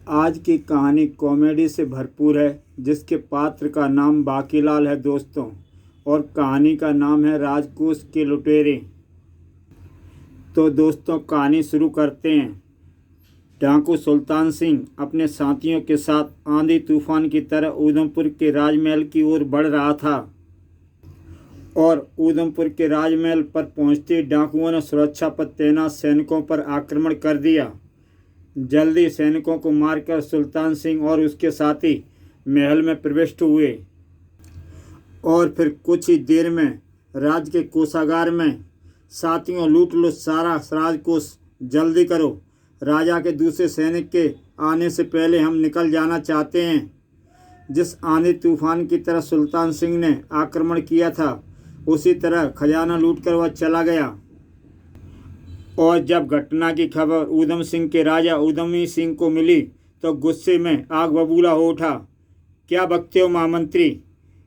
आज की कहानी कॉमेडी से भरपूर है, जिसके पात्र का नाम बाकीलाल है दोस्तों, और कहानी का नाम है राजकोष के लुटेरे। तो दोस्तों कहानी शुरू करते हैं। डाकू सुल्तान सिंह अपने साथियों के साथ आंधी तूफान की तरह उधमपुर के राजमहल की ओर बढ़ रहा था और उधमपुर के राजमहल पर पहुंचते डाकुओं ने सुरक्षा पर तैनात सैनिकों पर आक्रमण कर दिया। जल्दी सैनिकों को मारकर सुल्तान सिंह और उसके साथी महल में प्रविष्ट हुए और फिर कुछ ही देर में राज के कोषागार में, साथियों लूट लो सारा राजकोष, जल्दी करो, राजा के दूसरे सैनिक के आने से पहले हम निकल जाना चाहते हैं। जिस आंधी तूफान की तरह सुल्तान सिंह ने आक्रमण किया था, उसी तरह खजाना लूटकर वह चला गया। और जब घटना की खबर ऊधम सिंह के राजा उधमी सिंह को मिली तो गुस्से में आग बबूला हो उठा। क्या बकते हो महामंत्री,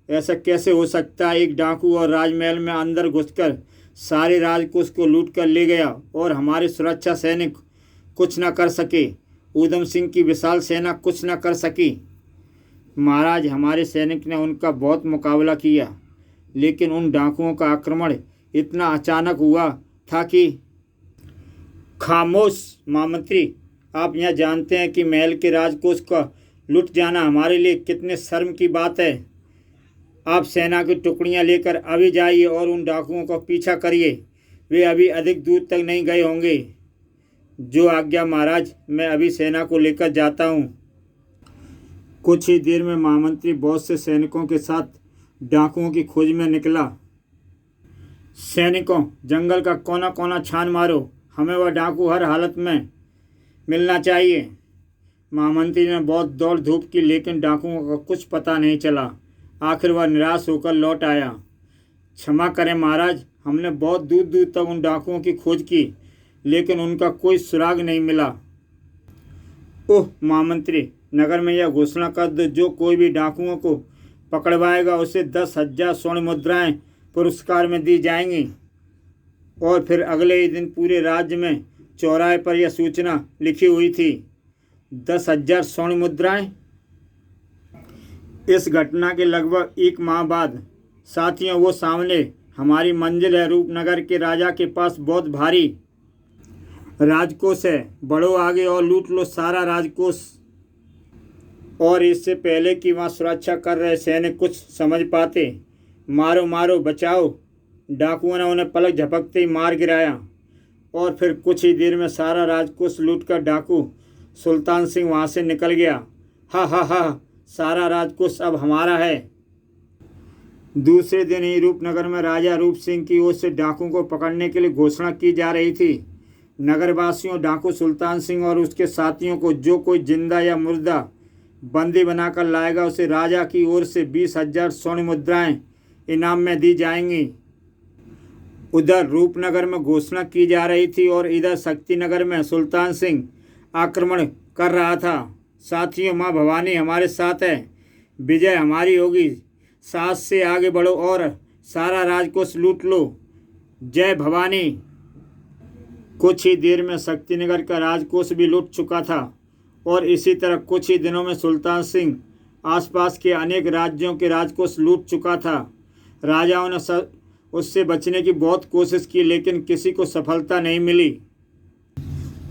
ऐसा कैसे हो सकता है? एक डाकू और राजमहल में अंदर घुसकर सारे राजकोष को लूट कर ले गया और हमारे सुरक्षा सैनिक कुछ न कर सके। ऊधम सिंह की विशाल सेना कुछ न कर सकी। महाराज, हमारे सैनिक ने उनका बहुत मुकाबला किया, लेकिन उन डाकुओं का आक्रमण इतना अचानक हुआ था कि। खामोश महामंत्री, आप यह जानते हैं कि महल के राजकोष का लुट जाना हमारे लिए कितने शर्म की बात है। आप सेना की टुकड़ियां लेकर अभी जाइए और उन डाकुओं का पीछा करिए। वे अभी अधिक दूर तक नहीं गए होंगे। जो आज्ञा महाराज, मैं अभी सेना को लेकर जाता हूँ। कुछ ही देर में महामंत्री बहुत से सैनिकों के साथ डाकुओं की खोज में निकला। सैनिकों, जंगल का कोना कोना छान मारो, हमें वह डाकू हर हालत में मिलना चाहिए। महामंत्री ने बहुत दौड़ धूप की, लेकिन डाकुओं का कुछ पता नहीं चला। आखिर वह निराश होकर लौट आया। क्षमा करें महाराज, हमने बहुत दूर दूर तक उन डाकुओं की खोज की, लेकिन उनका कोई सुराग नहीं मिला। ओह महामंत्री, नगर में यह घोषणा कर दो, जो कोई भी डाकुओं को पकड़वाएगा उसे 10,000 स्वर्ण मुद्राएं पुरस्कार में दी जाएंगी। और फिर अगले ही दिन पूरे राज्य में चौराहे पर यह सूचना लिखी हुई थी। 10,000 स्वर्ण मुद्राएं। इस घटना के लगभग एक माह बाद, साथियों, वो सामने हमारी मंजिल है। रूपनगर के राजा के पास बहुत भारी राजकोष है। बढ़ो आगे और लूट लो सारा राजकोष। और इससे पहले कि वहाँ सुरक्षा कर रहे सैनिक कुछ समझ पाते, मारो मारो बचाओ, डाकुओं ने उन्हें पलक झपकते ही मार गिराया। और फिर कुछ ही देर में सारा राजकोष लूटकर डाकू सुल्तान सिंह वहाँ से निकल गया। हा हा हा, सारा राजकोष अब हमारा है। दूसरे दिन ही रूपनगर में राजा रूप सिंह की ओर से डाकू को पकड़ने के लिए घोषणा की जा रही थी। नगरवासियों, डाकू सुल्तान सिंह और उसके साथियों को जो कोई जिंदा या मुर्दा बंदी बनाकर लाएगा, उसे राजा की ओर से 20,000 स्वर्ण मुद्राएं इनाम में दी जाएंगी। उधर रूपनगर में घोषणा की जा रही थी और इधर शक्तिनगर में सुल्तान सिंह आक्रमण कर रहा था। साथियों, माँ भवानी हमारे साथ है, विजय हमारी होगी। साहस से आगे बढ़ो और सारा राजकोष लूट लो। जय भवानी। कुछ ही देर में शक्तिनगर का राजकोष भी लूट चुका था और इसी तरह कुछ ही दिनों में सुल्तान सिंह आसपास के अनेक राज्यों के राजकोष लूट चुका था। राजाओं ने उससे बचने की बहुत कोशिश की, लेकिन किसी को सफलता नहीं मिली।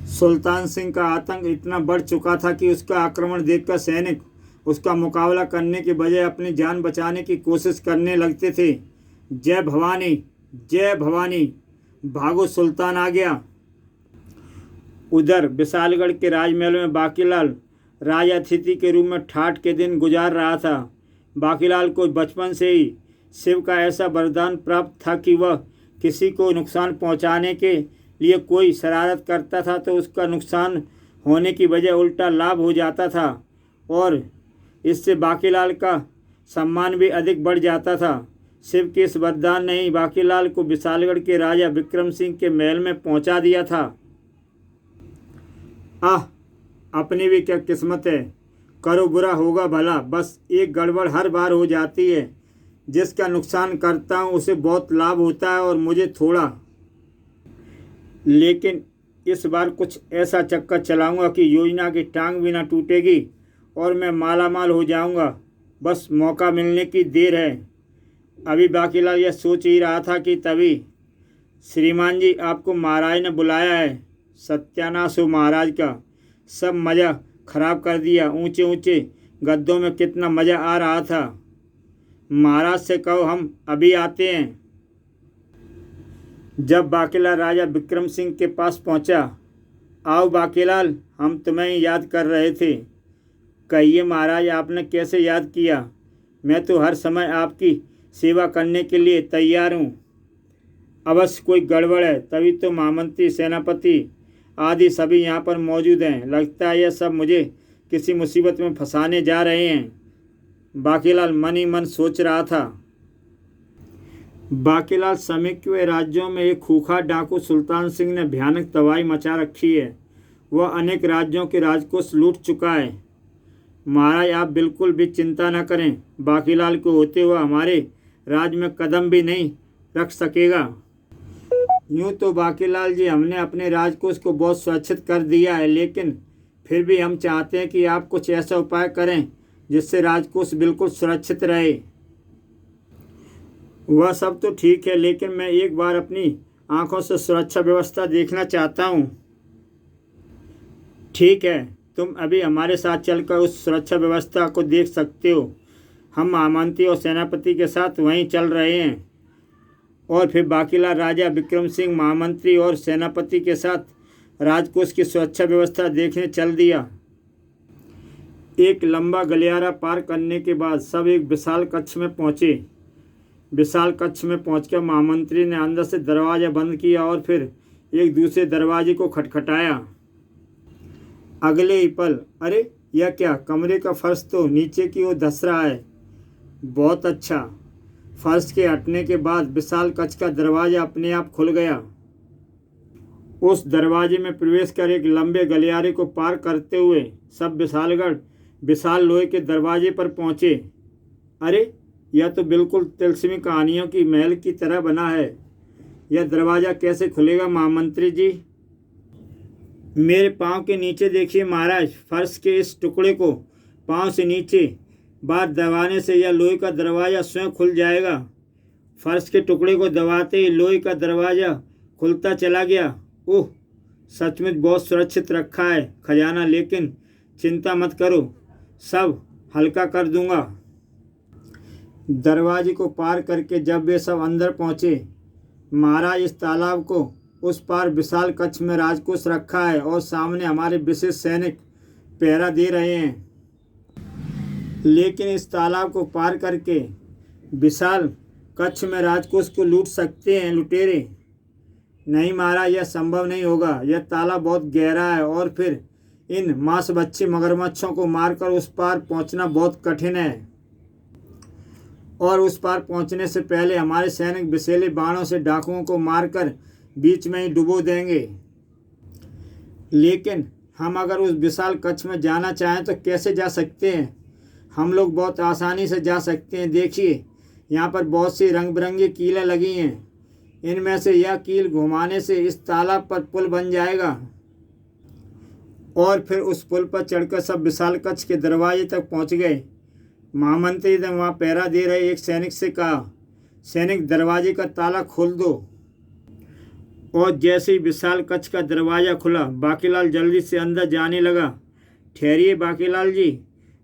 सुल्तान सिंह का आतंक इतना बढ़ चुका था कि उसका आक्रमण देखकर सैनिक उसका मुकाबला करने के बजाय अपनी जान बचाने की कोशिश करने लगते थे। जय भवानी, जय भवानी, भागो सुल्तान आ गया। उधर विशालगढ़ के राजमहल में बाकीलाल राजा अतिथि के रूप में ठाठ के दिन गुजार रहा था। बाकीलाल को बचपन से ही शिव का ऐसा वरदान प्राप्त था कि वह किसी को नुकसान पहुंचाने के लिए कोई शरारत करता था तो उसका नुकसान होने की बजाय उल्टा लाभ हो जाता था और इससे बाकीलाल का सम्मान भी अधिक बढ़ जाता था। शिव के इस वरदान ने ही बाकीलाल को विशालगढ़ के राजा विक्रम सिंह के महल में पहुंचा दिया था। अपनी भी क्या किस्मत है, करो बुरा होगा भला, बस एक गड़बड़ हर बार हो जाती है। जिसका नुकसान करता हूँ उसे बहुत लाभ होता है और मुझे थोड़ा। लेकिन इस बार कुछ ऐसा चक्कर चलाऊंगा कि योजना की टांग भी ना टूटेगी और मैं मालामाल हो जाऊंगा। बस मौका मिलने की देर है। अभी बाकीलाल यह सोच ही रहा था कि तभी श्रीमान जी, आपको महाराज ने बुलाया है। सत्यानाश हो महाराज का, सब मज़ा खराब कर दिया। ऊंचे ऊंचे गद्दों में कितना मज़ा आ रहा था। महाराज से कहो हम अभी आते हैं। जब बाकीलाल राजा विक्रम सिंह के पास पहुंचा, आओ बाकीलाल, हम तुम्हें ही याद कर रहे थे। कहिए महाराज, आपने कैसे याद किया? मैं तो हर समय आपकी सेवा करने के लिए तैयार हूँ। अवश्य कोई गड़बड़ है, तभी तो महामंत्री, सेनापति आदि सभी यहाँ पर मौजूद हैं। लगता है यह सब मुझे किसी मुसीबत में फंसाने जा रहे हैं, बाकीलाल मन ही मन सोच रहा था। बाकीलाल, समीप हुए राज्यों में एक खूंखार डाकू सुल्तान सिंह ने भयानक तबाही मचा रखी है। वह अनेक राज्यों के राजकोष लूट चुका है। महाराज, आप बिल्कुल भी चिंता न करें। बाकीलाल को होते हुए हमारे राज्य में कदम भी नहीं रख सकेगा। यूँ तो बाकीलाल जी, हमने अपने राजकोष को बहुत सुरक्षित कर दिया है, लेकिन फिर भी हम चाहते हैं कि आप कुछ ऐसा उपाय करें जिससे राजकोष बिल्कुल सुरक्षित रहे। वह सब तो ठीक है, लेकिन मैं एक बार अपनी आंखों से सुरक्षा व्यवस्था देखना चाहता हूँ। ठीक है, तुम अभी हमारे साथ चलकर उस सुरक्षा व्यवस्था को देख सकते हो। हम महामंत्री और सेनापति के साथ वहीं चल रहे हैं। और फिर बाकीलाल राजा विक्रम सिंह महामंत्री और सेनापति के साथ राजकोष की सुरक्षा व्यवस्था देखने चल दिया। एक लंबा गलियारा पार करने के बाद सब एक विशाल कक्ष में पहुंचे। विशाल कक्ष में पहुंचकर महामंत्री ने अंदर से दरवाज़ा बंद किया और फिर एक दूसरे दरवाजे को खटखटाया। अगले ही पल, अरे यह क्या? कमरे का फर्श तो नीचे की ओर धंस रहा है। बहुत अच्छा। फर्श के हटने के बाद विशाल कक्ष का दरवाज़ा अपने आप खुल गया। उस दरवाजे में प्रवेश कर एक लंबे गलियारे को पार करते हुए सब विशाल लोहे के दरवाजे पर पहुंचे। अरे, यह तो बिल्कुल तिलस्मी कहानियों की महल की तरह बना है। यह दरवाज़ा कैसे खुलेगा महामंत्री जी? मेरे पाँव के नीचे देखिए महाराज। फर्श के इस टुकड़े को पाँव से नीचे बार दबाने से यह लोहे का दरवाज़ा स्वयं खुल जाएगा। फर्श के टुकड़े को दबाते ही लोहे का दरवाज़ा खुलता चला गया। ओह, सचमुच बहुत सुरक्षित रखा है खजाना, लेकिन चिंता मत करो, सब हल्का कर दूंगा। दरवाजे को पार करके जब वे सब अंदर पहुंचे, महाराज, इस तालाब को उस पार विशाल कक्ष में राजकोष रखा है और सामने हमारे विशेष सैनिक पहरा दे रहे हैं। लेकिन इस तालाब को पार करके विशाल कक्ष में राजकोष को लूट सकते हैं लुटेरे? नहीं महाराज, यह संभव नहीं होगा। यह तालाब बहुत गहरा है और फिर इन मांसभक्षी मगरमच्छों को मारकर उस पार पहुंचना बहुत कठिन है। और उस पार पहुंचने से पहले हमारे सैनिक विषैले बाणों से डाकुओं को मारकर बीच में ही डुबो देंगे। लेकिन हम अगर उस विशाल कक्ष में जाना चाहें तो कैसे जा सकते हैं? हम लोग बहुत आसानी से जा सकते हैं। देखिए, यहाँ पर बहुत सी रंग बिरंगी कीलें लगी हैं। इनमें से यह कील घुमाने से इस तालाब पर पुल बन जाएगा और फिर उस पुल पर चढ़कर सब विशाल कक्ष के दरवाजे तक पहुँच गए। महामंत्री ने वहाँ पहरा दे रहे एक सैनिक से कहा, सैनिक, दरवाजे का ताला खोल दो। और जैसे ही विशाल कक्ष का दरवाज़ा खुला, बाकीलाल जल्दी से अंदर जाने लगा। ठहरिए बाकीलाल जी,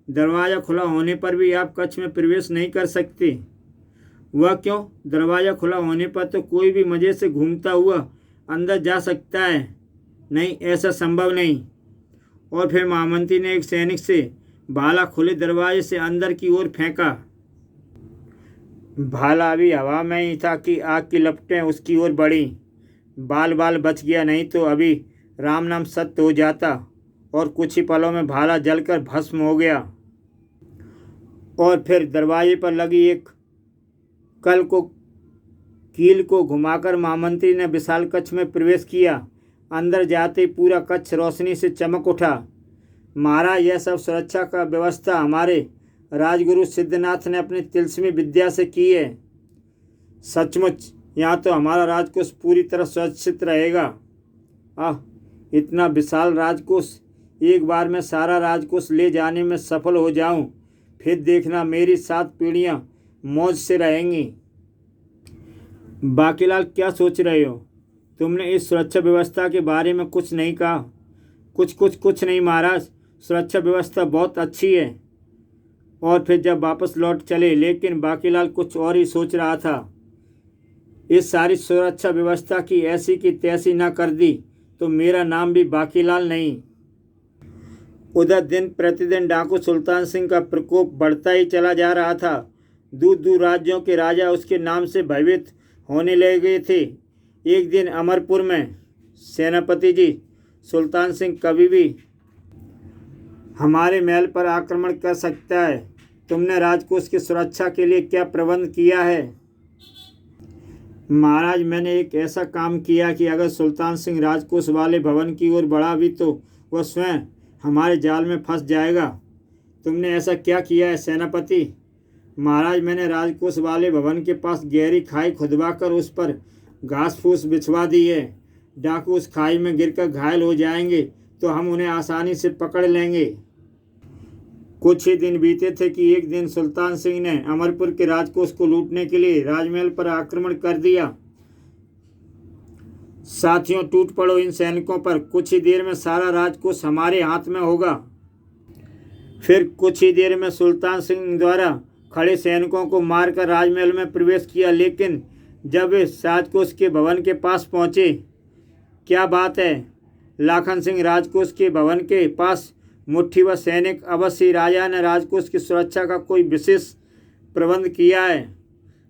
दरवाज़ा खुला होने पर भी आप कक्ष में प्रवेश नहीं कर सकते। वह क्यों? दरवाज़ा खुला होने पर तो कोई भी मज़े से घूमता हुआ अंदर जा सकता है। नहीं, ऐसा संभव नहीं। और फिर महामंत्री ने एक सैनिक से भाला खुले दरवाजे से अंदर की ओर फेंका। भाला अभी हवा में ही था कि आग की लपटें उसकी ओर बढ़ी। बाल बच गया, नहीं तो अभी राम नाम सत्य हो जाता और कुछ ही पलों में भाला जलकर भस्म हो गया। और फिर दरवाजे पर लगी एक कील को घुमाकर महामंत्री ने विशाल कक्ष में प्रवेश किया। अंदर जाते ही पूरा कक्ष रोशनी से चमक उठा। महाराज, यह सब सुरक्षा का व्यवस्था हमारे राजगुरु सिद्धनाथ ने अपनी तिलस्मी विद्या से की है। सचमुच यहाँ तो हमारा राजकोष पूरी तरह सुरक्षित रहेगा। इतना विशाल राजकोष, एक बार मैं सारा राजकोष ले जाने में सफल हो जाऊं, फिर देखना मेरी 7 पीढ़ियां मौज से रहेंगी। बाकीलाल, क्या सोच रहे हो? तुमने इस सुरक्षा व्यवस्था के बारे में कुछ नहीं कहा? कुछ नहीं महाराज, सुरक्षा व्यवस्था बहुत अच्छी है। और फिर जब वापस लौट चले, लेकिन बाकीलाल कुछ और ही सोच रहा था। इस सारी सुरक्षा व्यवस्था की ऐसी की तैसी ना कर दी तो मेरा नाम भी बाकीलाल नहीं। उधर दिन प्रतिदिन डाकू सुल्तान सिंह का प्रकोप बढ़ता ही चला जा रहा था। दूर दूर राज्यों के राजा उसके नाम से भयभीत होने लगे थे। एक दिन अमरपुर में, सेनापति जी, सुल्तान सिंह कभी भी हमारे महल पर आक्रमण कर सकता है। तुमने राजकोष की सुरक्षा के लिए क्या प्रबंध किया है? महाराज, मैंने एक ऐसा काम किया कि अगर सुल्तान सिंह राजकोष वाले भवन की ओर बढ़ा भी तो वह स्वयं हमारे जाल में फंस जाएगा। तुमने ऐसा क्या किया है सेनापति? महाराज, मैंने राजकोष वाले भवन के पास गहरी खाई खुदवाकर उस पर घास फूस बिछवा दी है। डाकू उस खाई में गिरकर घायल हो जाएंगे तो हम उन्हें आसानी से पकड़ लेंगे। कुछ ही दिन बीते थे कि एक दिन सुल्तान सिंह ने अमरपुर के राजकोष को लूटने के लिए राजमहल पर आक्रमण कर दिया। साथियों, टूट पड़ो इन सैनिकों पर। कुछ ही देर में सारा राजकोष हमारे हाथ में होगा। फिर कुछ ही देर में सुल्तान सिंह द्वारा खड़े सैनिकों को मारकर राजमहल में प्रवेश किया, लेकिन जब वे राजकोष के भवन के पास पहुंचे, क्या बात है, लाखन सिंह राजकोष के भवन के पास मुट्ठी व सैनिक। अवश्य राजा ने राजकोष की सुरक्षा का कोई विशेष प्रबंध किया है।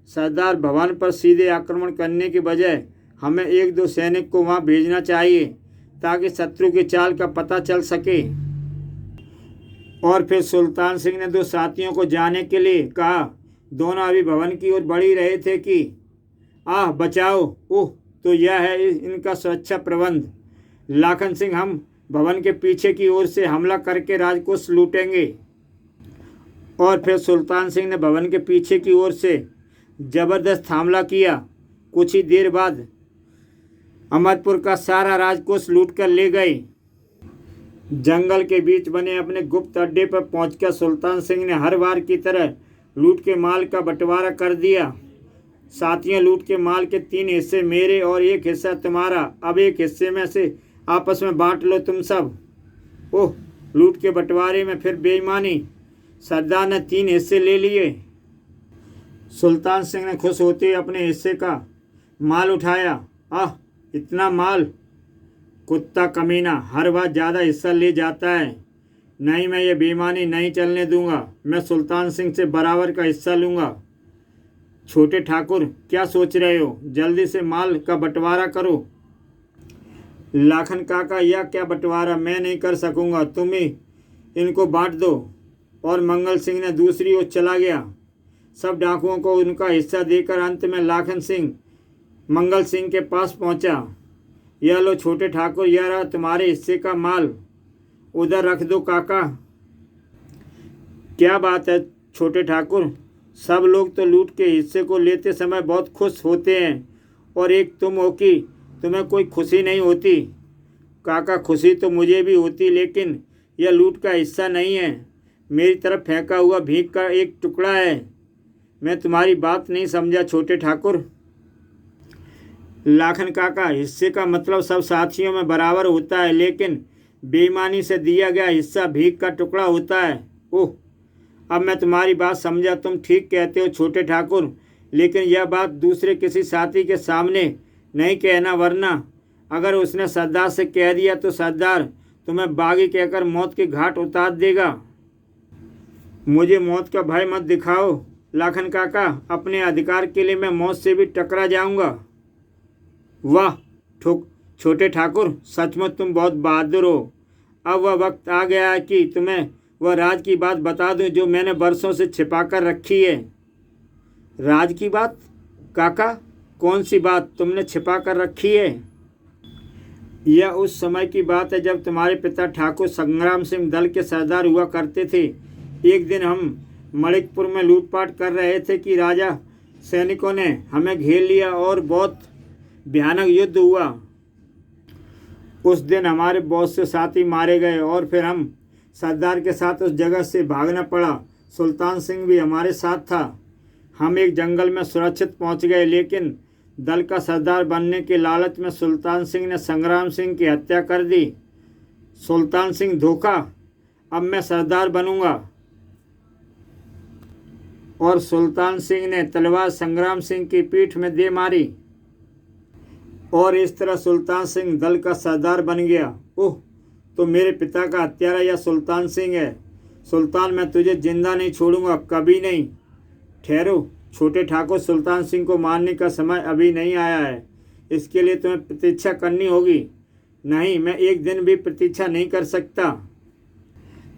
सरदार, भवन पर सीधे आक्रमण करने के बजाय हमें 1-2 सैनिक को वहां भेजना चाहिए ताकि शत्रु की चाल का पता चल सके। और फिर सुल्तान सिंह ने 2 साथियों को जाने के लिए कहा। दोनों अभी भवन की ओर बढ़ ही रहे थे कि आह बचाओ, ओह, तो यह है इनका सुरक्षा प्रबंध। लाखन सिंह, हम भवन के पीछे की ओर से हमला करके राजकोष लूटेंगे। और फिर सुल्तान सिंह ने भवन के पीछे की ओर से जबरदस्त हमला किया। कुछ ही देर बाद अमरपुर का सारा राजकोष लूट कर ले गए। जंगल के बीच बने अपने गुप्त अड्डे पर पहुंचकर सुल्तान सिंह ने हर बार की तरह लूट के माल का बंटवारा कर दिया। साथियों, लूट के माल के 3 हिस्से मेरे और 1 हिस्सा तुम्हारा। अब 1 हिस्से में से आपस में बांट लो तुम सब। ओह, लूट के बंटवारे में फिर बेईमानी। सरदार ने 3 हिस्से ले लिए। सुल्तान सिंह ने खुश होते हुए अपने हिस्से का माल उठाया। आह, इतना माल! कुत्ता कमीना हर बार ज़्यादा हिस्सा ले जाता है। नहीं, मैं ये बेईमानी नहीं चलने दूंगा। मैं सुल्तान सिंह से बराबर का हिस्सा लूँगा। छोटे ठाकुर, क्या सोच रहे हो? जल्दी से माल का बंटवारा करो। लाखन काका, यह क्या बंटवारा? मैं नहीं कर सकूंगा, तुम ही इनको बांट दो। और मंगल सिंह ने दूसरी ओर चला गया। सब डाकुओं को उनका हिस्सा देकर अंत में लाखन सिंह मंगल सिंह के पास पहुंचा। यह लो छोटे ठाकुर, यह रहा तुम्हारे हिस्से का माल, उधर रख दो काका। क्या बात है छोटे ठाकुर, सब लोग तो लूट के हिस्से को लेते समय बहुत खुश होते हैं और एक तुम हो कि तुम्हें कोई खुशी नहीं होती। काका, खुशी तो मुझे भी होती, लेकिन यह लूट का हिस्सा नहीं है, मेरी तरफ फेंका हुआ भीख का एक टुकड़ा है। मैं तुम्हारी बात नहीं समझा छोटे ठाकुर। लाखन काका, हिस्से का मतलब सब साथियों में बराबर होता है, लेकिन बेईमानी से दिया गया हिस्सा भीख का टुकड़ा होता है। ओह, अब मैं तुम्हारी बात समझा। तुम ठीक कहते हो छोटे ठाकुर, लेकिन यह बात दूसरे किसी साथी के सामने नहीं कहना, वरना अगर उसने सरदार से कह दिया तो सरदार तुम्हें बागी कहकर मौत के घाट उतार देगा। मुझे मौत का भय मत दिखाओ लाखन काका, अपने अधिकार के लिए मैं मौत से भी टकरा जाऊंगा। वाह छोटे ठाकुर, सचमुच तुम बहुत बहादुर हो। अब वह वक्त आ गया है कि तुम्हें वह राज की बात बता दूं जो मैंने बरसों से छिपा कर रखी है। राज की बात? काका, कौन सी बात तुमने छिपा कर रखी है? यह उस समय की बात है जब तुम्हारे पिता ठाकुर संग्राम सिंह दल के सरदार हुआ करते थे। एक दिन हम मणिकपुर में लूटपाट कर रहे थे कि राजा सैनिकों ने हमें घेर लिया और बहुत भयानक युद्ध हुआ। उस दिन हमारे बहुत से साथी मारे गए और फिर हम सरदार के साथ उस जगह से भागना पड़ा। सुल्तान सिंह भी हमारे साथ था। हम एक जंगल में सुरक्षित पहुंच गए, लेकिन दल का सरदार बनने के लालच में सुल्तान सिंह ने संग्राम सिंह की हत्या कर दी। सुल्तान सिंह धोखा, अब मैं सरदार बनूंगा। और सुल्तान सिंह ने तलवार संग्राम सिंह की पीठ में दे मारी और इस तरह सुल्तान सिंह दल का सरदार बन गया। ओह, तो मेरे पिता का हत्यारा यह सुल्तान सिंह है। सुल्तान, मैं तुझे जिंदा नहीं छोड़ूंगा, कभी नहीं। ठहरो छोटे ठाकुर, सुल्तान सिंह को मारने का समय अभी नहीं आया है। इसके लिए तुम्हें प्रतीक्षा करनी होगी। नहीं, मैं एक दिन भी प्रतीक्षा नहीं कर सकता।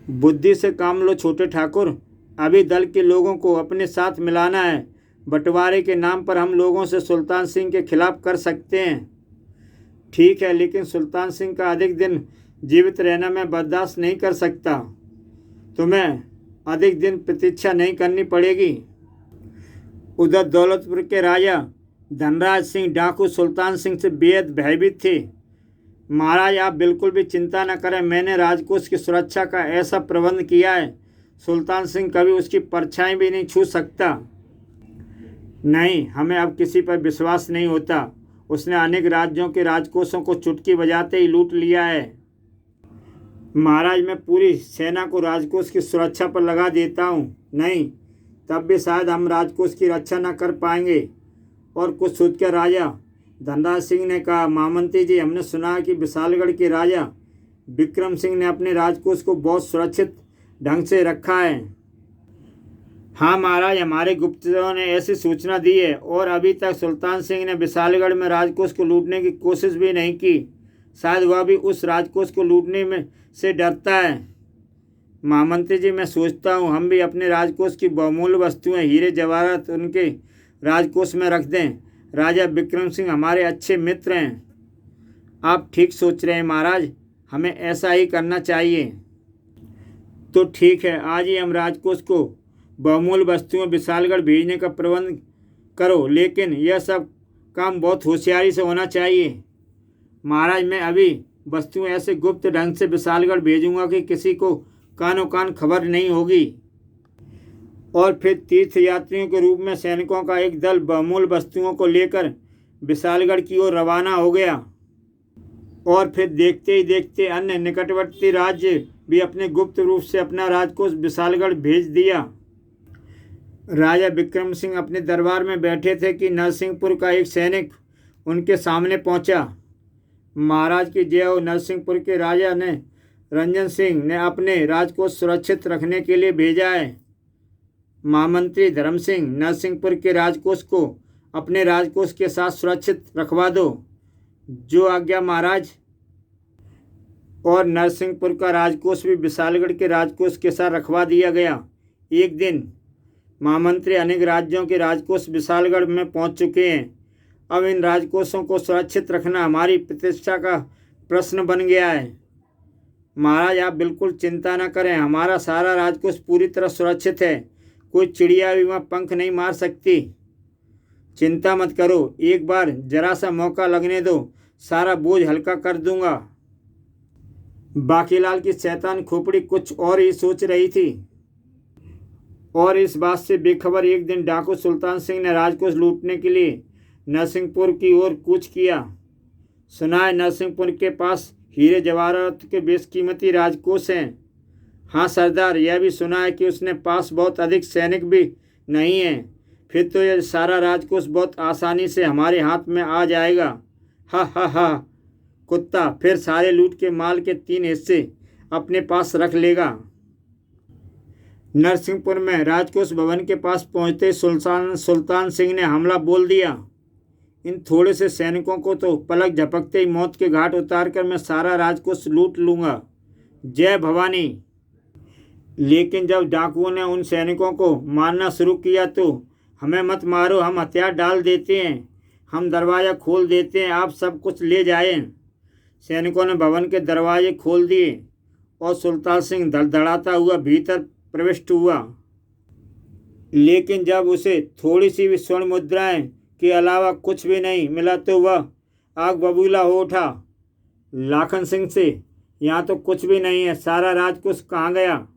बुद्धि से काम लो छोटे ठाकुर, अभी दल के लोगों को अपने साथ मिलाना है। बंटवारे के नाम पर हम लोगों से सुल्तान सिंह के खिलाफ कर सकते हैं। ठीक है, लेकिन सुल्तान सिंह का अधिक दिन जीवित रहना मैं बर्दाश्त नहीं कर सकता। तुम्हें अधिक दिन प्रतीक्षा नहीं करनी पड़ेगी। उधर दौलतपुर के राजा धनराज सिंह डाकू सुल्तान सिंह से बेहद भयभीत थे। महाराज, आप बिल्कुल भी चिंता न करें, मैंने राजकोष की सुरक्षा का ऐसा प्रबंध किया है, सुल्तान सिंह कभी उसकी परछाई भी नहीं छू सकता। नहीं, हमें अब किसी पर विश्वास नहीं होता। उसने अनेक राज्यों के राजकोषों को चुटकी बजाते ही लूट लिया है। महाराज, मैं पूरी सेना को राजकोष की सुरक्षा पर लगा देता हूँ। नहीं, तब भी शायद हम राजकोष की रक्षा न कर पाएंगे। और कुछ सोचकर राजा धनराज सिंह ने कहा, महामंत्री जी, हमने सुना है कि विशालगढ़ के राजा विक्रम सिंह ने अपने राजकोष को बहुत सुरक्षित ढंग से रखा है। हाँ महाराज, हमारे गुप्तचरों ने ऐसी सूचना दी है और अभी तक सुल्तान सिंह ने विशालगढ़ में राजकोष को लूटने की कोशिश भी नहीं की। शायद वह भी उस राजकोष को लूटने में से डरता है। महामंत्री जी, मैं सोचता हूँ हम भी अपने राजकोष की बहुमूल्य वस्तुएं, हीरे जवाहरात उनके राजकोष में रख दें। राजा विक्रम सिंह हमारे अच्छे मित्र हैं। आप ठीक सोच रहे हैं महाराज, हमें ऐसा ही करना चाहिए। तो ठीक है, आज ही हम राजकोष को बहुमूल्य वस्तुएं विशालगढ़ भेजने का प्रबंध करो, लेकिन यह सब काम बहुत होशियारी से होना चाहिए। महाराज, मैं अभी वस्तुएं ऐसे गुप्त ढंग से विशालगढ़ भेजूंगा कि किसी को कानो कान खबर नहीं होगी। और फिर तीर्थ यात्रियों के रूप में सैनिकों का एक दल बहुमूल्य वस्तुओं को लेकर विशालगढ़ की ओर रवाना हो गया। और फिर देखते ही देखते अन्य निकटवर्ती राज्य भी अपने गुप्त रूप से अपना राजकोष विशालगढ़ भेज दिया। राजा विक्रम सिंह अपने दरबार में बैठे थे कि नरसिंहपुर का एक सैनिक उनके सामने पहुंचा। महाराज की जय हो। नरसिंहपुर के राजा ने रंजन सिंह ने अपने राजकोष सुरक्षित रखने के लिए भेजा है। महामंत्री धर्म सिंह, नरसिंहपुर के राजकोष को अपने राजकोष के साथ सुरक्षित रखवा दो। जो आज्ञा महाराज। और नरसिंहपुर का राजकोष भी विशालगढ़ के राजकोष के साथ रखवा दिया गया। एक दिन महामंत्री अनेक राज्यों के राजकोष विशालगढ़ में पहुंच चुके हैं। अब इन राजकोषों को सुरक्षित रखना हमारी प्रतिष्ठा का प्रश्न बन गया है। महाराज, आप बिल्कुल चिंता न करें, हमारा सारा राजकोष पूरी तरह सुरक्षित है। कोई चिड़िया भी वहाँ पंख नहीं मार सकती। चिंता मत करो, एक बार जरा सा मौका लगने दो, सारा बोझ हल्का कर दूंगा। बाकीलाल की शैतान खोपड़ी कुछ और ही सोच रही थी और इस बात से बेखबर एक दिन डाकू सुल्तान सिंह ने राजकोष लूटने के लिए नरसिंहपुर की ओर कूच किया। सुना है नरसिंहपुर के पास हीरे जवाहरात के बेशकीमती राजकोष हैं। हाँ सरदार, यह भी सुना है कि उसने पास बहुत अधिक सैनिक भी नहीं हैं। फिर तो यह सारा राजकोष बहुत आसानी से हमारे हाथ में आ जाएगा। हा हा हा कुत्ता फिर सारे लूट के माल के 3 हिस्से अपने पास रख लेगा। नरसिंहपुर में राजकोष भवन के पास पहुंचते सुल्तान सिंह ने हमला बोल दिया। इन थोड़े से सैनिकों को तो पलक झपकते ही मौत के घाट उतारकर मैं सारा राजकोष लूट लूँगा। जय भवानी। लेकिन जब डाकुओं ने उन सैनिकों को मारना शुरू किया तो हमें मत मारो, हम हथियार डाल देते हैं, हम दरवाज़ा खोल देते हैं, आप सब कुछ ले जाएं। सैनिकों ने भवन के दरवाजे खोल दिए और सुल्तान सिंह धड़धड़ाता हुआ भीतर प्रविष्ट हुआ। लेकिन जब उसे थोड़ी सी भी स्वर्ण मुद्राएं के अलावा कुछ भी नहीं मिला तो वह आग बबूला हो उठा। लाखन सिंह से, यहाँ तो कुछ भी नहीं है, सारा राजकोष कहाँ गया?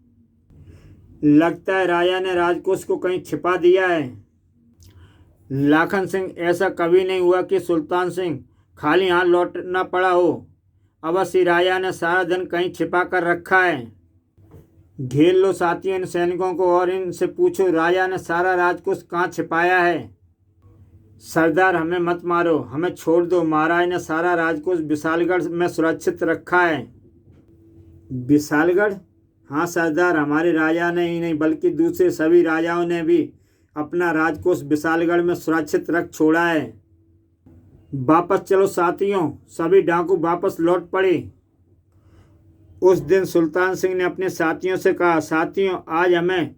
लगता है राजा ने राजकोष को कहीं छिपा दिया है। लाखन सिंह, ऐसा कभी नहीं हुआ कि सुल्तान सिंह खाली हाथ लौटना पड़ा हो। अवश्य राजा ने सारा धन कहीं छिपा कर रखा है। घेर लो साथियों इन सैनिकों को और इनसे पूछो राजा ने सारा राजकोष कहाँ छिपाया है। सरदार, हमें मत मारो, हमें छोड़ दो। महाराज ने सारा राजकोष विशालगढ़ में सुरक्षित रखा है। विशालगढ़? हाँ सरदार, हमारे राजा ने ही नहीं बल्कि दूसरे सभी राजाओं ने भी अपना राजकोष विशालगढ़ में सुरक्षित रख छोड़ा है। वापस चलो साथियों। सभी डाकू वापस लौट पड़े। उस दिन सुल्तान सिंह ने अपने साथियों से कहा, साथियों, आज हमें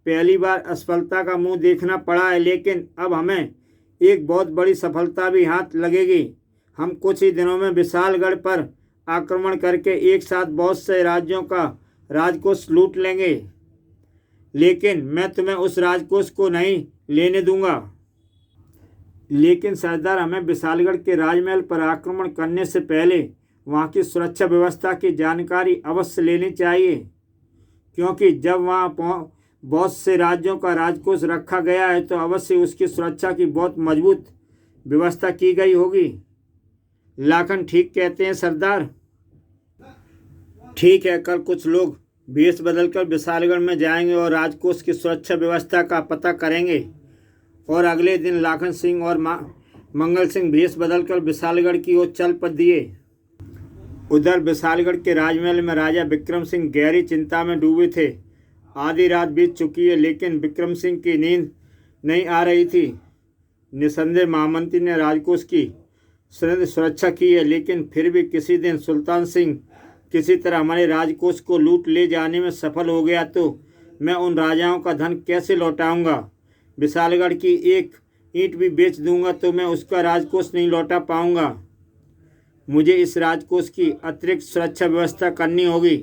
पहली बार असफलता का मुंह देखना पड़ा है, लेकिन अब हमें एक बहुत बड़ी सफलता भी हाथ लगेगी। हम कुछ ही दिनों में विशालगढ़ पर आक्रमण करके एक साथ बहुत से राज्यों का राजकोष लूट लेंगे, लेकिन मैं तुम्हें उस राजकोष को नहीं लेने दूंगा। लेकिन सरदार, हमें विशालगढ़ के राजमहल पर आक्रमण करने से पहले वहाँ की सुरक्षा व्यवस्था की जानकारी अवश्य लेनी चाहिए, क्योंकि जब वहाँ बहुत से राज्यों का राजकोष रखा गया है तो अवश्य उसकी सुरक्षा की बहुत मजबूत व्यवस्था की गई होगी। लाखन ठीक कहते हैं सरदार। ठीक है, कल कुछ लोग भेष बदलकर विशालगढ़ में जाएंगे और राजकोष की सुरक्षा व्यवस्था का पता करेंगे, और अगले दिन लाखन सिंह और मंगल सिंह भेष बदलकर विशालगढ़ की ओर चल पड़ दिए। उधर विशालगढ़ के राजमहल में राजा विक्रम सिंह गहरी चिंता में डूबे थे। आधी रात बीत चुकी है, लेकिन विक्रम सिंह की नींद नहीं आ रही थी। निसंदेह महामंत्री ने राजकोष की सुरक्षा की है, लेकिन फिर भी किसी दिन सुल्तान सिंह किसी तरह हमारे राजकोष को लूट ले जाने में सफल हो गया तो मैं उन राजाओं का धन कैसे लौटाऊंगा? विशालगढ़ की एक ईंट भी बेच दूंगा तो मैं उसका राजकोष नहीं लौटा पाऊंगा। मुझे इस राजकोष की अतिरिक्त सुरक्षा व्यवस्था करनी होगी।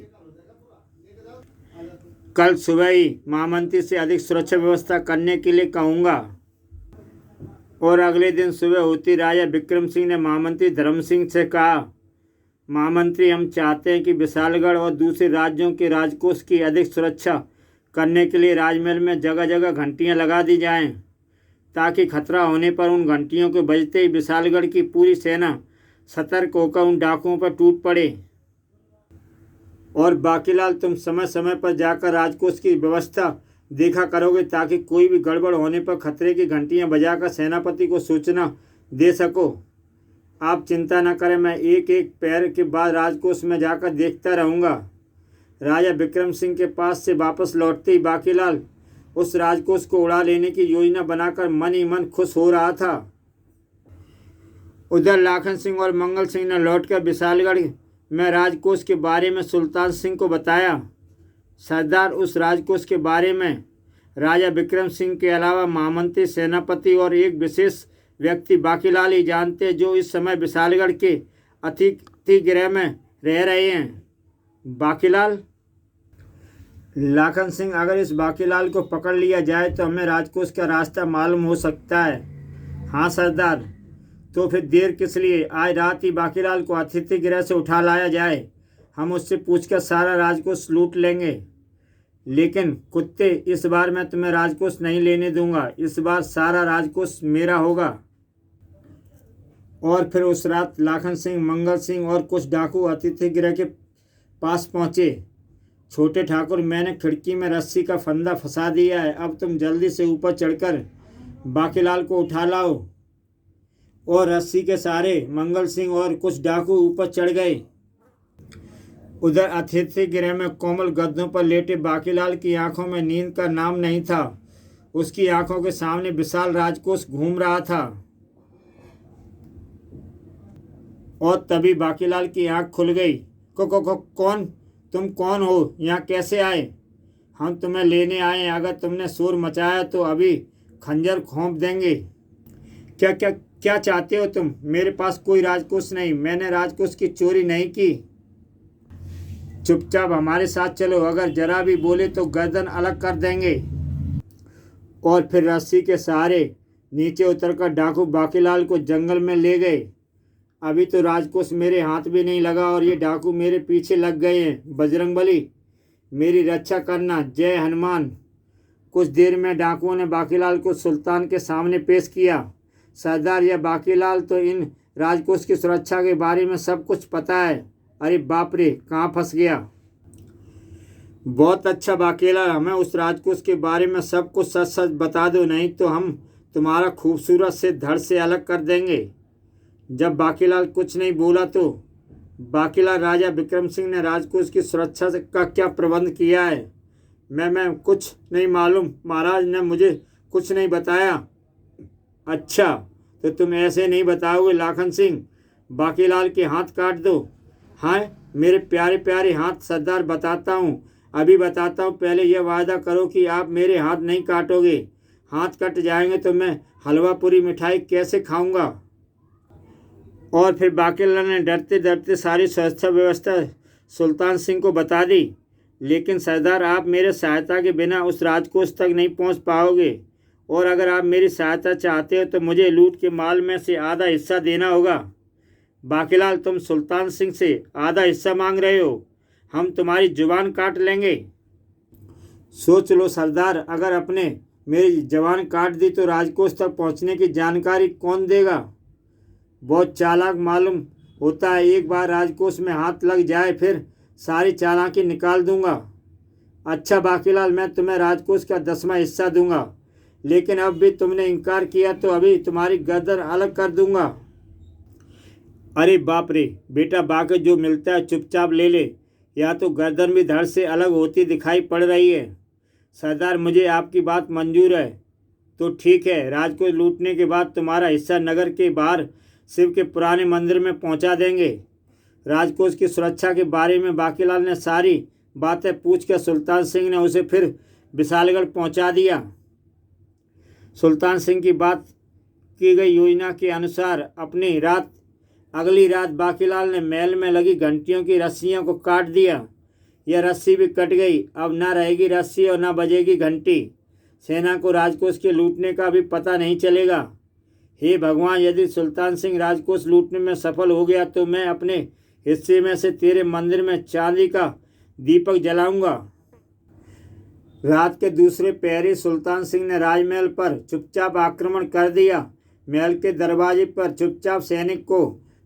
कल सुबह ही महामंत्री से अधिक सुरक्षा व्यवस्था करने के लिए कहूँगा। और अगले दिन सुबह होती राजा विक्रम सिंह ने महामंत्री धर्म सिंह से कहा, महामंत्री, हम चाहते हैं कि विशालगढ़ और दूसरे राज्यों के राजकोष की अधिक सुरक्षा करने के लिए राजमहल में जगह जगह घंटियां लगा दी जाएं, ताकि खतरा होने पर उन घंटियों के बजते ही विशालगढ़ की पूरी सेना सतर्क होकर उन डाकुओं पर टूट पड़े। और बाकीलाल, तुम समय समय पर जाकर राजकोष की व्यवस्था देखा करोगे, ताकि कोई भी गड़बड़ होने पर खतरे की घंटियां बजाकर सेनापति को सूचना दे सको। आप चिंता न करें, मैं एक एक पैर के बाद राजकोष में जाकर देखता रहूँगा। राजा विक्रम सिंह के पास से वापस लौटते ही बाकीलाल उस राजकोष को उड़ा लेने की योजना बनाकर मन ही मन खुश हो रहा था। उधर लाखन सिंह और मंगल सिंह ने लौटकर विशालगढ़ में राजकोष के बारे में सुल्तान सिंह को बताया। सरदार, उस राजकोष के बारे में राजा विक्रम सिंह के अलावा महामंत्री, सेनापति और एक विशेष व्यक्ति बाकीलाल ही जानते, जो इस समय विशालगढ़ के अतिथि गृह में रह रहे हैं। बाकीलाल? लाखन सिंह, अगर इस बाकीलाल को पकड़ लिया जाए तो हमें राजकोष का रास्ता मालूम हो सकता है। हाँ सरदार, तो फिर देर किस लिए? आज रात ही बाकीलाल को अतिथि गृह से उठा लाया जाए। हम उससे पूछकर सारा राजकोष लूट लेंगे। लेकिन कुत्ते, इस बार मैं तुम्हें राजकोष नहीं लेने दूंगा। इस बार सारा राजकोष मेरा होगा। और फिर उस रात लाखन सिंह, मंगल सिंह और कुछ डाकू अतिथि गृह के पास पहुंचे। छोटे ठाकुर, मैंने खिड़की में रस्सी का फंदा फंसा दिया है। अब तुम जल्दी से ऊपर चढ़कर बाकीलाल को उठा लाओ। और रस्सी के सहारे मंगल सिंह और कुछ डाकू ऊपर चढ़ गए। उधर अतिथि गृह में कोमल गद्दों पर लेटे बाकीलाल की आंखों में नींद का नाम नहीं था। उसकी आंखों के सामने विशाल राजकोष घूम रहा था। और तभी बाकीलाल की आंख खुल गई। कौन? तुम कौन हो? यहाँ कैसे आए? हम तुम्हें लेने आए हैं। अगर तुमने शोर मचाया तो अभी खंजर घोंप देंगे। क्या चाहते हो तुम? मेरे पास कोई राजकोष नहीं। मैंने राजकोष की चोरी नहीं की। चुपचाप हमारे साथ चलो। अगर जरा भी बोले तो गर्दन अलग कर देंगे। और फिर रस्सी के सहारे नीचे उतरकर डाकू बाकीलाल को जंगल में ले गए। अभी तो राजकोष मेरे हाथ भी नहीं लगा और ये डाकू मेरे पीछे लग गए हैं। बजरंगबली, मेरी रक्षा करना। जय हनुमान। कुछ देर में डाकुओं ने बाकीलाल को सुल्तान के सामने पेश किया। सरदार, यह बाकीलाल तो इन राजकोष की सुरक्षा के बारे में सब कुछ पता है। अरे बाप रे, कहाँ फंस गया। बहुत अच्छा बाकीलाल, हमें उस राजकोष के बारे में सब कुछ सच सच बता दो, नहीं तो हम तुम्हारा खूबसूरत से धड़ से अलग कर देंगे। जब बाकीलाल कुछ नहीं बोला तो बाकीलाल, राजा विक्रम सिंह ने राजकोष की सुरक्षा का क्या प्रबंध किया है? मैं कुछ नहीं मालूम, महाराज ने मुझे कुछ नहीं बताया। अच्छा, तो तुम ऐसे नहीं बताओगे लाखन सिंह? बाकीलाल के हाथ काट दो। हाँ मेरे प्यारे प्यारे हाथ। सरदार, बताता हूँ, अभी बताता हूँ। पहले यह वादा करो कि आप मेरे हाथ नहीं काटोगे। हाथ कट जाएंगे तो मैं हलवा पूरी मिठाई कैसे खाऊंगा? और फिर बाकीलाल ने डरते डरते सारी सुरक्षा व्यवस्था सुल्तान सिंह को बता दी। लेकिन सरदार, आप मेरे सहायता के बिना उस राजकोष तक नहीं पहुंच पाओगे, और अगर आप मेरी सहायता चाहते हो तो मुझे लूट के माल में से आधा हिस्सा देना होगा। बाकीलाल, तुम सुल्तान सिंह से आधा हिस्सा मांग रहे हो? हम तुम्हारी जुबान काट लेंगे। सोच लो सरदार, अगर अपने मेरी जबान काट दी तो राजकोष तक पहुंचने की जानकारी कौन देगा? बहुत चालाक मालूम होता है। एक बार राजकोष में हाथ लग जाए फिर सारी चालाकी निकाल दूंगा। अच्छा बाकीलाल, मैं तुम्हें राजकोष का 10वां हिस्सा दूंगा, लेकिन अब भी तुमने इनकार किया तो अभी तुम्हारी गर्दन अलग कर दूंगा। अरे बाप रे बेटा, बाकी जो मिलता है चुपचाप ले ले, या तो गर्दन भी धड़ से अलग होती दिखाई पड़ रही है। सरदार, मुझे आपकी बात मंजूर है। तो ठीक है, राजकोष लूटने के बाद तुम्हारा हिस्सा नगर के बाहर शिव के पुराने मंदिर में पहुंचा देंगे। राजकोष की सुरक्षा के बारे में बाकीलाल ने सारी बातें पूछकर सुल्तान सिंह ने उसे फिर विशालगढ़ पहुंचा दिया। सुल्तान सिंह की बात की गई योजना के अनुसार अगली रात बाकीलाल ने महल में लगी घंटियों की रस्सियों को काट दिया। यह रस्सी भी कट गई। अब न रहेगी रस्सी और न बजेगी घंटी। सेना को राजकोष के लूटने का भी पता नहीं चलेगा। हे भगवान, यदि सुल्तान सिंह राजकोष लूटने में सफल हो गया तो मैं अपने हिस्से में से तेरे मंदिर में चांदी का दीपक जलाऊंगा। रात के दूसरे पहरे सुल्तान सिंह ने राजमहल पर चुपचाप आक्रमण कर दिया। महल के दरवाजे पर चुपचाप सैनिक को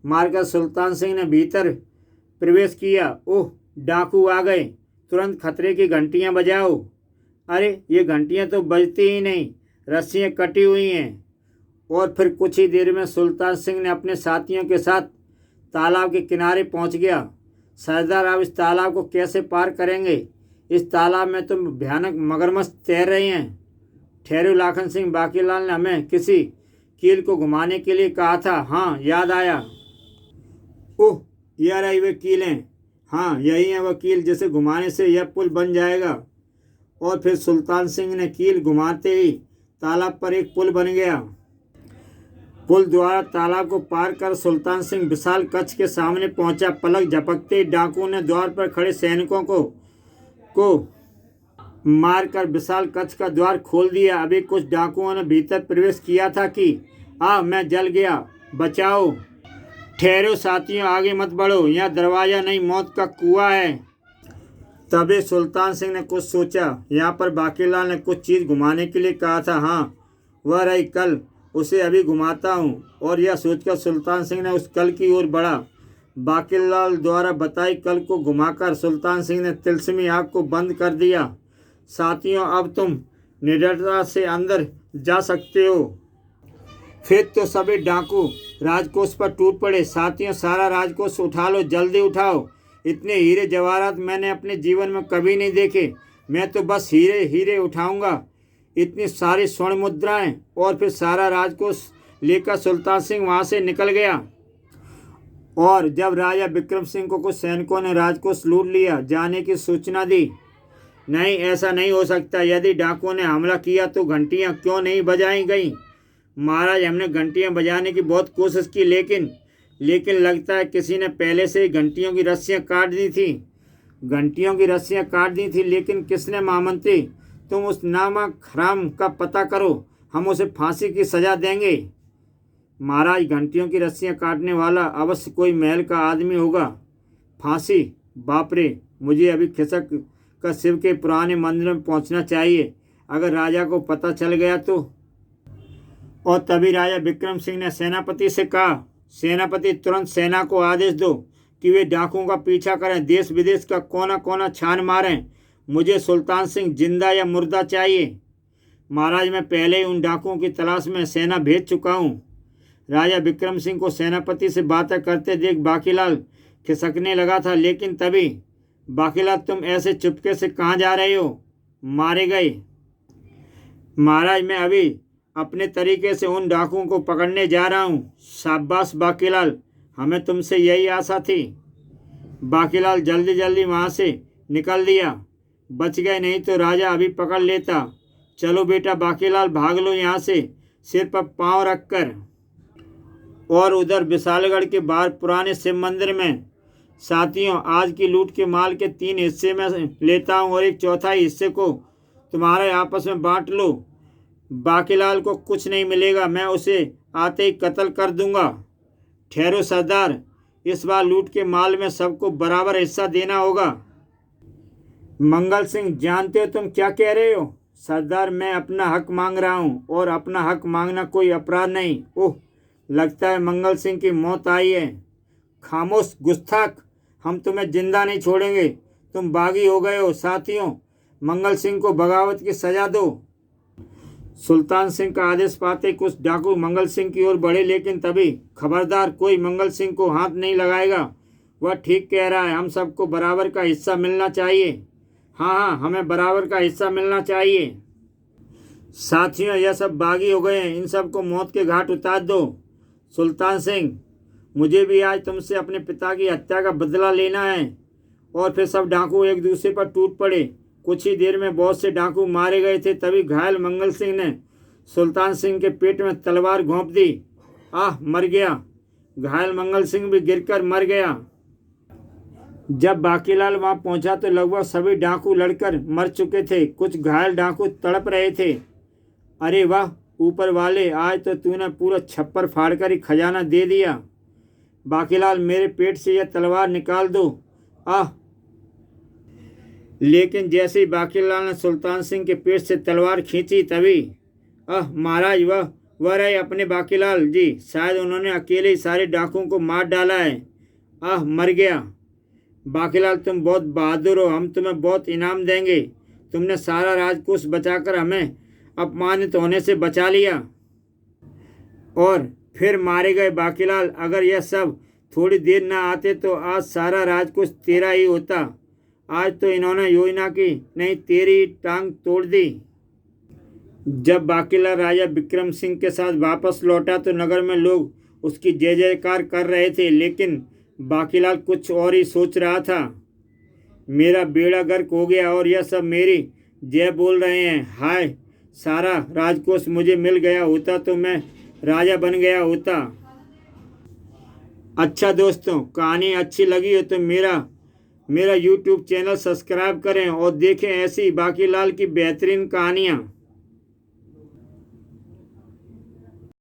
मारकर सुल्तान सिंह ने भीतर प्रवेश किया। ओह, डाकू आ गए, तुरंत खतरे की घंटियां बजाओ। अरे ये घंटियां तो बजती ही नहीं, रस्सियां कटी हुई हैं। और फिर कुछ ही देर में सुल्तान सिंह ने अपने साथियों के साथ तालाब के किनारे पहुंच गया। सरदार, अब इस तालाब को कैसे पार करेंगे? इस तालाब में तो भयानक मगरमच्छ तैर रहे हैं। ठहरो लाखन सिंह, बाकीलाल ने हमें किसी कील को घुमाने के लिए कहा था। हाँ, याद आया। ओह, यह रही वे कीलें। हाँ, यही है वह कील जिसे घुमाने से यह पुल बन जाएगा। और फिर सुल्तान सिंह ने कील घुमाते ही तालाब पर एक पुल बन गया। पुल द्वारा तालाब को पार कर सुल्तान सिंह विशाल कक्ष के सामने पहुंचा। पलक झपकते ही डाकुओं ने द्वार पर खड़े सैनिकों को मारकर विशाल कक्ष का द्वार खोल दिया। अभी कुछ डाकुओं ने भीतर प्रवेश किया था कि मैं जल गया, बचाओ। ठहरो साथियों, आगे मत बढ़ो, यह दरवाज़ा नहीं मौत का कुआं है। तभी सुल्तान सिंह ने कुछ सोचा। यहाँ पर बाकीलाल ने कुछ चीज़ घुमाने के लिए कहा था। हाँ, वह रही कल, उसे अभी घुमाता हूँ। और यह सोचकर सुल्तान सिंह ने उस कल की ओर बढ़ा। बाकीलाल द्वारा बताई कल को घुमाकर सुल्तान सिंह ने तिलस्मी आग को बंद कर दिया। साथियों, अब तुम निडरता से अंदर जा सकते हो। फिर तो सभी डाकू राजकोष पर टूट पड़े। साथियों, सारा राजकोष उठा लो, जल्दी उठाओ। इतने हीरे जवाहरात मैंने अपने जीवन में कभी नहीं देखे। मैं तो बस हीरे हीरे उठाऊंगा। इतनी सारी स्वर्ण मुद्राएं। और फिर सारा राजकोष लेकर सुल्तान सिंह वहां से निकल गया। और जब राजा विक्रम सिंह को कुछ सैनिकों ने राजकोष लूट लिया जाने की सूचना दी। नहीं, ऐसा नहीं हो सकता। यदि डाकुओं ने हमला किया तो घंटियां क्यों नहीं बजाई गई? महाराज, हमने घंटियां बजाने की बहुत कोशिश की, लेकिन लगता है किसी ने पहले से ही घंटियों की रस्सियां काट दी थी। घंटियों की रस्सियां काट दी थी, लेकिन किसने? महामंत्री, तुम उस नामक हराम का पता करो, हम उसे फांसी की सजा देंगे। महाराज, घंटियों की रस्सियां काटने वाला अवश्य कोई महल का आदमी होगा। फांसी? बाप रे, मुझे अभी खिसक कर शिव के पुराने मंदिर में पहुंचना चाहिए। अगर राजा को पता चल गया तो। और तभी राजा विक्रम सिंह ने सेनापति से कहा, सेनापति, तुरंत सेना को आदेश दो कि वे डाकुओं का पीछा करें, देश विदेश का कोना कोना छान मारें। मुझे सुल्तान सिंह जिंदा या मुर्दा चाहिए। महाराज, मैं पहले ही उन डाकुओं की तलाश में सेना भेज चुका हूँ। राजा विक्रम सिंह को सेनापति से बातें करते देख बाकीलाल खिसकने लगा था, लेकिन तभी, बाकीलाल, तुम ऐसे चुपके से कहाँ जा रहे हो? मारे गए? महाराज, मैं अभी अपने तरीके से उन डाकुओं को पकड़ने जा रहा हूँ। शाबाश बाकीलाल, हमें तुमसे यही आशा थी। बाकीलाल जल्दी जल्दी वहाँ से निकल दिया। बच गए, नहीं तो राजा अभी पकड़ लेता। चलो बेटा बाकीलाल, भाग लो यहाँ से, सिर पर पाँव रख कर। और उधर विशालगढ़ के बाहर पुराने शिव मंदिर में, साथियों, आज की लूट के माल के 3 हिस्से में लेता हूँ और 1/4 हिस्से को तुम्हारे आपस में बांट लो। बाकीलाल को कुछ नहीं मिलेगा, मैं उसे आते ही कत्ल कर दूंगा। ठहरो सरदार, इस बार लूट के माल में सबको बराबर हिस्सा देना होगा। मंगल सिंह, जानते हो तुम क्या कह रहे हो? सरदार, मैं अपना हक मांग रहा हूँ और अपना हक मांगना कोई अपराध नहीं। ओह, लगता है मंगल सिंह की मौत आई है। खामोश गुस्ताख, हम तुम्हें जिंदा नहीं छोड़ेंगे। तुम बागी हो गए हो। साथियों, मंगल सिंह को बगावत की सजा दो। सुल्तान सिंह का आदेश पाते कुछ डाकू मंगल सिंह की ओर बढ़े, लेकिन तभी, खबरदार, कोई मंगल सिंह को हाथ नहीं लगाएगा। वह ठीक कह रहा है, हम सबको बराबर का हिस्सा मिलना चाहिए। हाँ हाँ, हमें बराबर का हिस्सा मिलना चाहिए। साथियों, यह सब बागी हो गए हैं, इन सबको मौत के घाट उतार दो। सुल्तान सिंह, मुझे भी आज तुमसे अपने पिता की हत्या का बदला लेना है। और फिर सब डाकू एक दूसरे पर टूट पड़े। कुछ ही देर में बहुत से डाकू मारे गए थे। तभी घायल मंगल सिंह ने सुल्तान सिंह के पेट में तलवार घोंप दी। आह, मर गया। घायल मंगल सिंह भी गिरकर मर गया। जब बाकीलाल वहां पहुंचा तो लगभग सभी डाकू लड़कर मर चुके थे। कुछ घायल डाकू तड़प रहे थे। अरे वाह ऊपर वाले, आज तो तूने पूरा छप्पर फाड़कर ही खजाना दे दिया। बाकीलाल, मेरे पेट से यह तलवार निकाल दो। आह! लेकिन जैसे ही बाकीलाल ने सुल्तान सिंह के पेट से तलवार खींची, तभी, आह महाराज, वह रहे अपने बाकीलाल जी। शायद उन्होंने अकेले ही सारे डाकुओं को मार डाला है। आह, मर गया। बाकीलाल, तुम बहुत बहादुर हो, हम तुम्हें बहुत इनाम देंगे। तुमने सारा राजकोष बचाकर हमें अपमानित होने से बचा लिया। और फिर मारे गए बाकीलाल, अगर यह सब थोड़ी देर न आते तो आज सारा राजकोष तेरा ही होता। आज तो इन्होंने योजना की नहीं, तेरी टांग तोड़ दी। जब बाकीलाल राजा विक्रम सिंह के साथ वापस लौटा तो नगर में लोग उसकी जय जयकार कर रहे थे, लेकिन बाकीलाल कुछ और ही सोच रहा था। मेरा बेड़ा गर्क हो गया और यह सब मेरी जय बोल रहे हैं। हाय, सारा राजकोष मुझे मिल गया होता तो मैं राजा बन गया होता। अच्छा दोस्तों, कहानी अच्छी लगी हो तो मेरा YouTube चैनल सब्सक्राइब करें और देखें ऐसी बाकीलाल की बेहतरीन कहानियाँ।